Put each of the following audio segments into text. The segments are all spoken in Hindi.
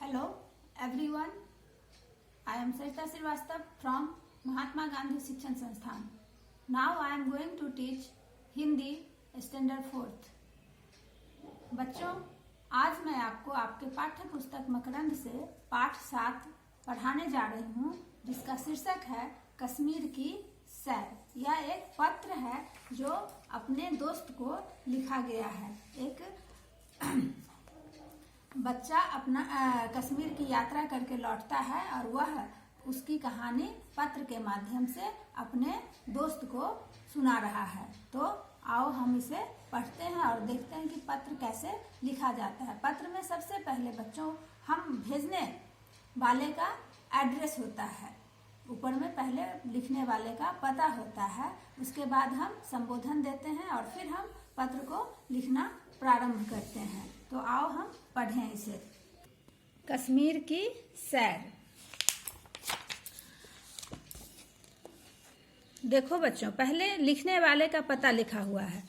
Hello everyone, I am Sarita Srivastava from Mahatma Gandhi Shikshan Sansthan. Now I am going to teach Hindi Standard 4th. बच्चों, आज मैं आपको आपके पाठ्य पुस्तक मकरंद से पाठ 7 पढ़ाने जा रही हूँ, जिसका शीर्षक है कश्मीर की सैर। यह एक पत्र है जो अपने दोस्त को लिखा गया है। एक बच्चा अपना कश्मीर की यात्रा करके लौटता है और वह उसकी कहानी पत्र के माध्यम से अपने दोस्त को सुना रहा है। तो आओ हम इसे पढ़ते हैं और देखते हैं कि पत्र कैसे लिखा जाता है। पत्र में सबसे पहले बच्चों हम भेजने वाले का एड्रेस होता है, ऊपर में पहले लिखने वाले का पता होता है, उसके बाद हम संबोधन देते हैं और फिर हम पत्र को लिखना प्रारंभ करते हैं। तो आओ हम पढ़ें इसे। कश्मीर की सैर। देखो बच्चों, पहले लिखने वाले का पता लिखा हुआ है,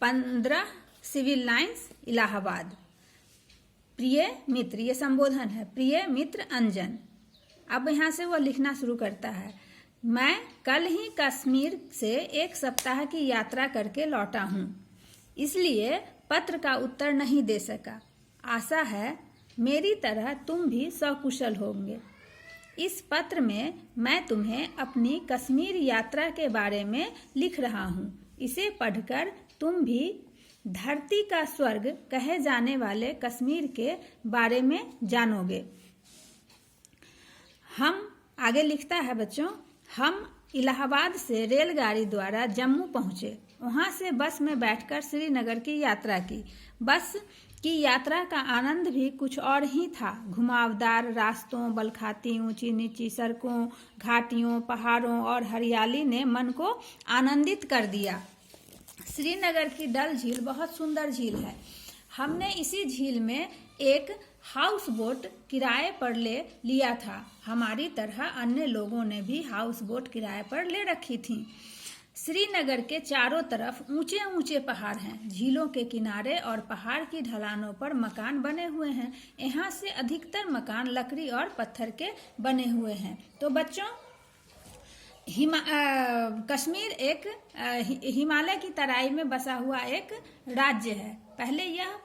15 सिविल लाइंस, इलाहाबाद। प्रिय मित्र, ये संबोधन है। प्रिय मित्र अंजन। अब यहाँ से वो लिखना शुरू करता है। मैं कल ही कश्मीर से 1 सप्ताह की यात्रा करके लौटा हूँ, इसलिए पत्र का उत्तर नहीं दे सका। आशा है मेरी तरह तुम भी सकुशल होंगे। इस पत्र में मैं तुम्हें अपनी कश्मीर यात्रा के बारे में लिख रहा हूँ। इसे पढ़कर तुम भी धरती का स्वर्ग कहे जाने वाले कश्मीर के बारे में जानोगे। हम आगे लिखता है बच्चों, हम इलाहाबाद से रेलगाड़ी द्वारा जम्मू पहुँचे। वहाँ से बस में बैठकर श्रीनगर की यात्रा की। बस की यात्रा का आनंद भी कुछ और ही था। घुमावदार रास्तों, बलखाती ऊंची नीची सड़कों, घाटियों, पहाड़ों और हरियाली ने मन को आनंदित कर दिया। श्रीनगर की डल झील बहुत सुंदर झील है। हमने इसी झील में एक हाउस बोट किराए पर ले लिया था। हमारी तरह अन्य लोगों ने भी हाउस बोट किराए पर ले रखी थी। श्रीनगर के चारों तरफ ऊंचे ऊंचे पहाड़ हैं। झीलों के किनारे और पहाड़ की ढलानों पर मकान बने हुए हैं। यहाँ से अधिकतर मकान लकड़ी और पत्थर के बने हुए हैं। तो बच्चों, कश्मीर एक हिमालय की तराई में बसा हुआ एक राज्य है। पहले यह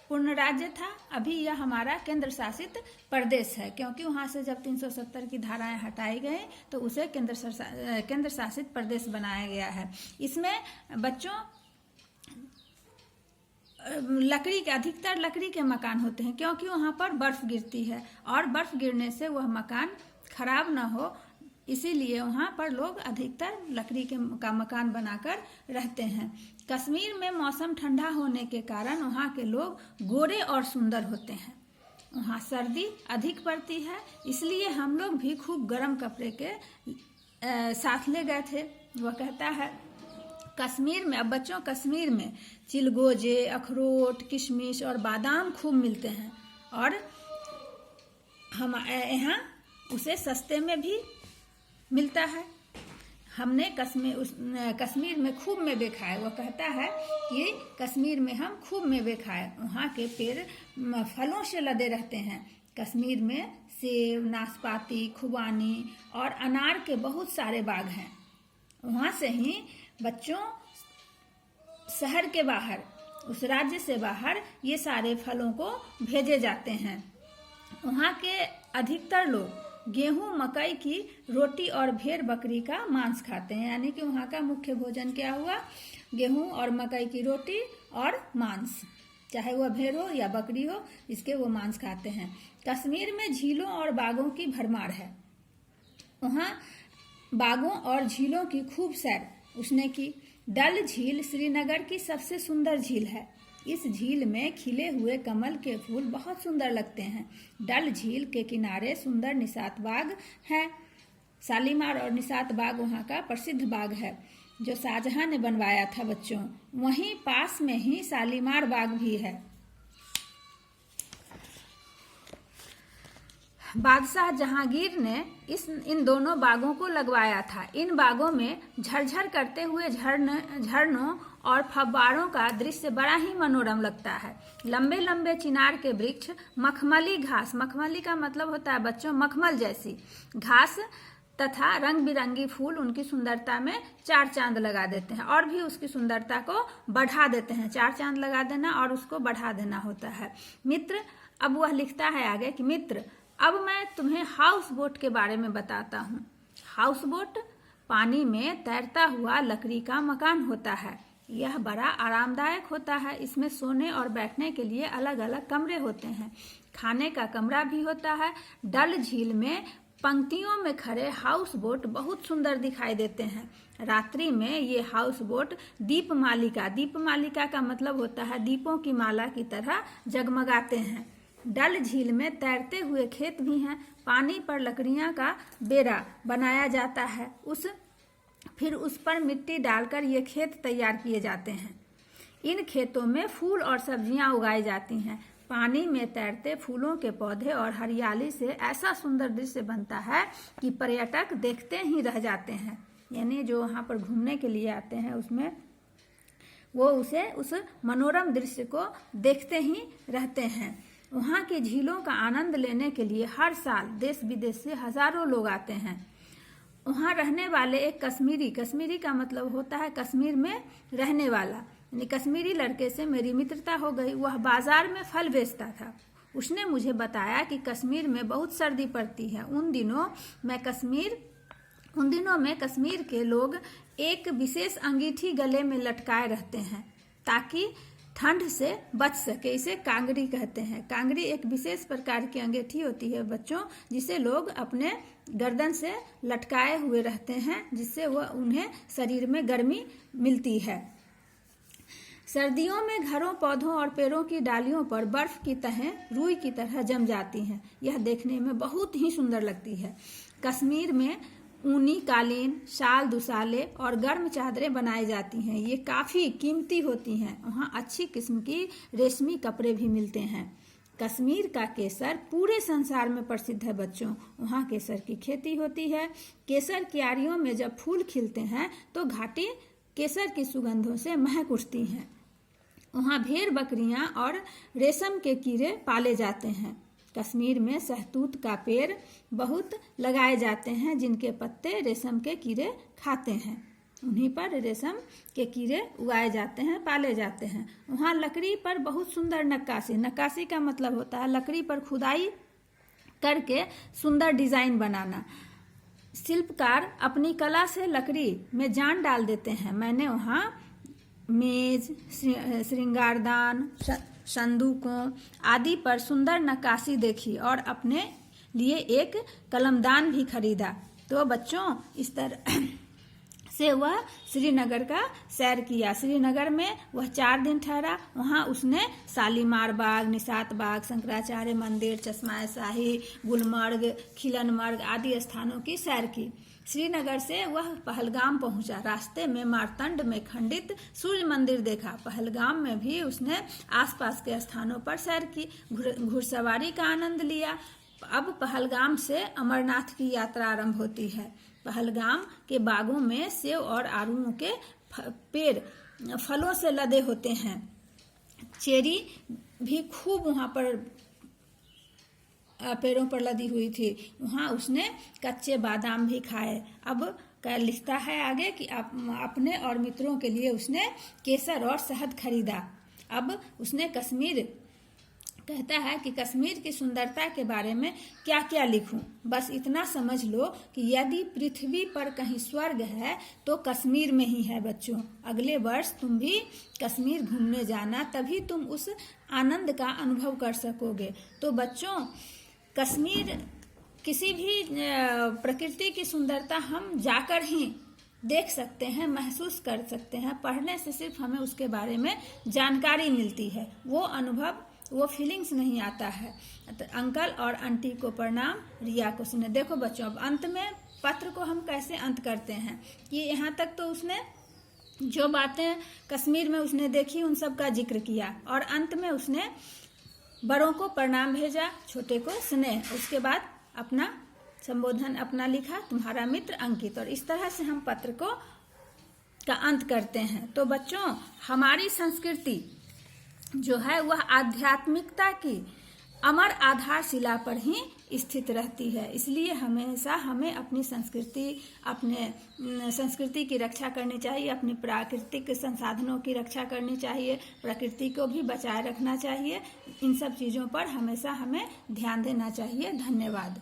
पूर्ण राज्य था, अभी यह हमारा केंद्र शासित प्रदेश है, क्योंकि वहाँ से जब 370 की धाराएं हटाई गई तो उसे केंद्र शासित प्रदेश बनाया गया है। इसमें बच्चों अधिकतर लकड़ी के मकान होते हैं, क्योंकि वहाँ पर बर्फ गिरती है और बर्फ गिरने से वह मकान खराब ना हो, इसीलिए वहाँ पर लोग अधिकतर लकड़ी का मकान बनाकर रहते हैं। कश्मीर में मौसम ठंडा होने के कारण वहाँ के लोग गोरे और सुंदर होते हैं। वहाँ सर्दी अधिक पड़ती है, इसलिए हम लोग भी खूब गर्म कपड़े के साथ ले गए थे। वह कहता है कश्मीर में, अब बच्चों कश्मीर में चिलगोजे, अखरोट, किशमिश और बादाम खूब मिलते हैं और हम यहाँ उसे सस्ते में भी मिलता है। हमने कश्मीर में खूब मेवे खाए। वो कहता है कि कश्मीर में हम खूब मेवे खाए। वहाँ के पेड़ फलों से लदे रहते हैं। कश्मीर में सेब, नाशपाती, खुबानी और अनार के बहुत सारे बाग हैं। वहाँ से ही बच्चों शहर के बाहर, उस राज्य से बाहर ये सारे फलों को भेजे जाते हैं। वहाँ के अधिकतर लोग गेहूं, मकई की रोटी और भेड़ बकरी का मांस खाते हैं। यानी कि वहाँ का मुख्य भोजन क्या हुआ? गेहूं और मकई की रोटी और मांस, चाहे वह भेड़ हो या बकरी हो, इसके वो मांस खाते हैं। कश्मीर में झीलों और बागों की भरमार है। वहाँ बागों और झीलों की खूब सैर उसने की। डल झील श्रीनगर की सबसे सुंदर झील है। इस झील में खिले हुए कमल के फूल बहुत सुंदर लगते हैं। डल झील के किनारे सुंदर निशात बाग है। शालीमार और निशात बाग वहाँ का प्रसिद्ध बाग है, जो शाहजहां ने बनवाया था बच्चों। वहीं पास में ही शालीमार बाग भी है। बादशाह जहांगीर ने इन दोनों बागों को लगवाया था। इन बागों में झरझर करते हुए झरनों और फव्वारों का दृश्य बड़ा ही मनोरम लगता है। लंबे लंबे चिनार के वृक्ष, मखमली घास, मखमली का मतलब होता है बच्चों मखमल जैसी घास तथा रंग बिरंगी फूल उनकी सुंदरता में चार चांद लगा देते हैं और भी उसकी सुंदरता को बढ़ा देते हैं। चार चांद लगा देना और उसको बढ़ा देना होता है। मित्र, अब वह लिखता है आगे कि मित्र, अब मैं तुम्हें हाउस बोट के बारे में बताता हूँ। हाउस बोट पानी में तैरता हुआ लकड़ी का मकान होता है। यह बड़ा आरामदायक होता है। इसमें सोने और बैठने के लिए अलग अलग कमरे होते हैं। खाने का कमरा भी होता है। डल झील में पंक्तियों में खड़े हाउस बोट बहुत सुंदर दिखाई देते हैं। रात्रि में ये हाउस बोट दीपमालिका, दीपमालिका का मतलब होता है दीपों की माला की तरह जगमगाते हैं। डल झील में तैरते हुए खेत भी हैं। पानी पर लकड़ियां का बेड़ा बनाया जाता है। फिर उस पर मिट्टी डालकर ये खेत तैयार किए जाते हैं। इन खेतों में फूल और सब्जियां उगाई जाती हैं। पानी में तैरते फूलों के पौधे और हरियाली से ऐसा सुंदर दृश्य बनता है कि पर्यटक देखते ही रह जाते हैं। यानी जो वहाँ पर घूमने के लिए आते हैं उसमें वो उस मनोरम दृश्य को देखते ही रहते हैं। वहाँ की झीलों का आनंद लेने के लिए हर साल देश विदेश से हजारों लोग आते हैं। वहाँ रहने वाले एक कश्मीरी, कश्मीरी का मतलब होता है कश्मीर में रहने वाला, यानी कश्मीरी लड़के से मेरी मित्रता हो गई। वह बाजार में फल बेचता था। उसने मुझे बताया कि कश्मीर में बहुत सर्दी पड़ती है। उन दिनों में कश्मीर के लोग एक विशेष अंगीठी गले में लटकाए रहते हैं ताकि ठंड से बच सके। इसे कांगड़ी कहते हैं। कांगड़ी एक विशेष प्रकार की अंगीठी होती है बच्चों, जिसे लोग अपने गर्दन से लटकाए हुए रहते हैं, जिससे वह उन्हें शरीर में गर्मी मिलती है। सर्दियों में घरों, पौधों और पेड़ों की डालियों पर बर्फ की तहें रुई की तरह जम जाती हैं। यह देखने में बहुत ही सुंदर लगती है। कश्मीर में ऊनी कालीन, शाल, दुसाले और गर्म चादरें बनाई जाती हैं। ये काफ़ी कीमती होती हैं। वहाँ अच्छी किस्म की रेशमी कपड़े भी मिलते हैं। कश्मीर का केसर पूरे संसार में प्रसिद्ध है बच्चों। वहाँ केसर की खेती होती है। केसर क्यारियों में जब फूल खिलते हैं तो घाटी केसर की सुगंधों से महक उठती हैं। वहाँ भेड़, बकरियां और रेशम के कीड़े पाले जाते हैं। कश्मीर में सहतूत का पेड़ बहुत लगाए जाते हैं, जिनके पत्ते रेशम के कीड़े खाते हैं। उन्हीं पर रेशम के कीड़े उगाए जाते हैं, पाले जाते हैं। वहाँ लकड़ी पर बहुत सुंदर नक्काशी, नक्काशी का मतलब होता है लकड़ी पर खुदाई करके सुंदर डिजाइन बनाना। शिल्पकार अपनी कला से लकड़ी में जान डाल देते हैं। मैंने वहाँ मेज, श्रृंगारदान, संदूकों आदि पर सुंदर नक्काशी देखी और अपने लिए एक कलमदान भी खरीदा। तो बच्चों इस तरह से वह श्रीनगर का सैर किया। श्रीनगर में वह 4 दिन ठहरा। वहाँ उसने शालीमार बाग, निशात बाग, शंकराचार्य मंदिर, चश्मा शाही, गुलमर्ग, खिलनमर्ग आदि स्थानों की सैर की। श्रीनगर से वह पहलगाम पहुंचा। रास्ते में मारतंड में खंडित सूर्य मंदिर देखा। पहलगाम में भी उसने आसपास के स्थानों पर सैर की, घुड़सवारी का आनंद लिया। अब पहलगाम से अमरनाथ की यात्रा आरंभ होती है। पहलगाम के बागों में सेब और आड़ूओं के पेड़ फलों से लदे होते हैं। चेरी भी खूब वहाँ पर पेड़ों पर लदी हुई थी। वहाँ उसने कच्चे बादाम भी खाए। अब लिखता है आगे कि अपने और मित्रों के लिए उसने केसर और शहद खरीदा। अब उसने कश्मीर कहता है कि कश्मीर की सुंदरता के बारे में क्या क्या लिखूं। बस इतना समझ लो कि यदि पृथ्वी पर कहीं स्वर्ग है तो कश्मीर में ही है बच्चों। अगले वर्ष तुम भी कश्मीर घूमने जाना, तभी तुम उस आनंद का अनुभव कर सकोगे। तो बच्चों कश्मीर किसी भी प्रकृति की सुंदरता हम जाकर ही देख सकते हैं, महसूस कर सकते हैं। पढ़ने से सिर्फ हमें उसके बारे में जानकारी मिलती है, वो अनुभव, वो फीलिंग्स नहीं आता है। तो अंकल और आंटी को प्रणाम, रिया को सुने। देखो बच्चों, अब अंत में पत्र को हम कैसे अंत करते हैं कि यहाँ तक तो उसने जो बातें कश्मीर में उसने देखी उन सब का जिक्र किया और अंत में उसने बड़ों को प्रणाम भेजा, छोटे को स्नेह। उसके बाद अपना संबोधन अपना लिखा, तुम्हारा मित्र अंकित। और इस तरह से हम पत्र को का अंत करते हैं। तो बच्चों, हमारी संस्कृति जो है वह आध्यात्मिकता की अमर आधारशिला पर ही स्थित रहती है। इसलिए हमेशा हमें अपनी संस्कृति की रक्षा करनी चाहिए, अपनी प्राकृतिक संसाधनों की रक्षा करनी चाहिए, प्रकृति को भी बचाए रखना चाहिए। इन सब चीज़ों पर हमेशा हमें ध्यान देना चाहिए। धन्यवाद।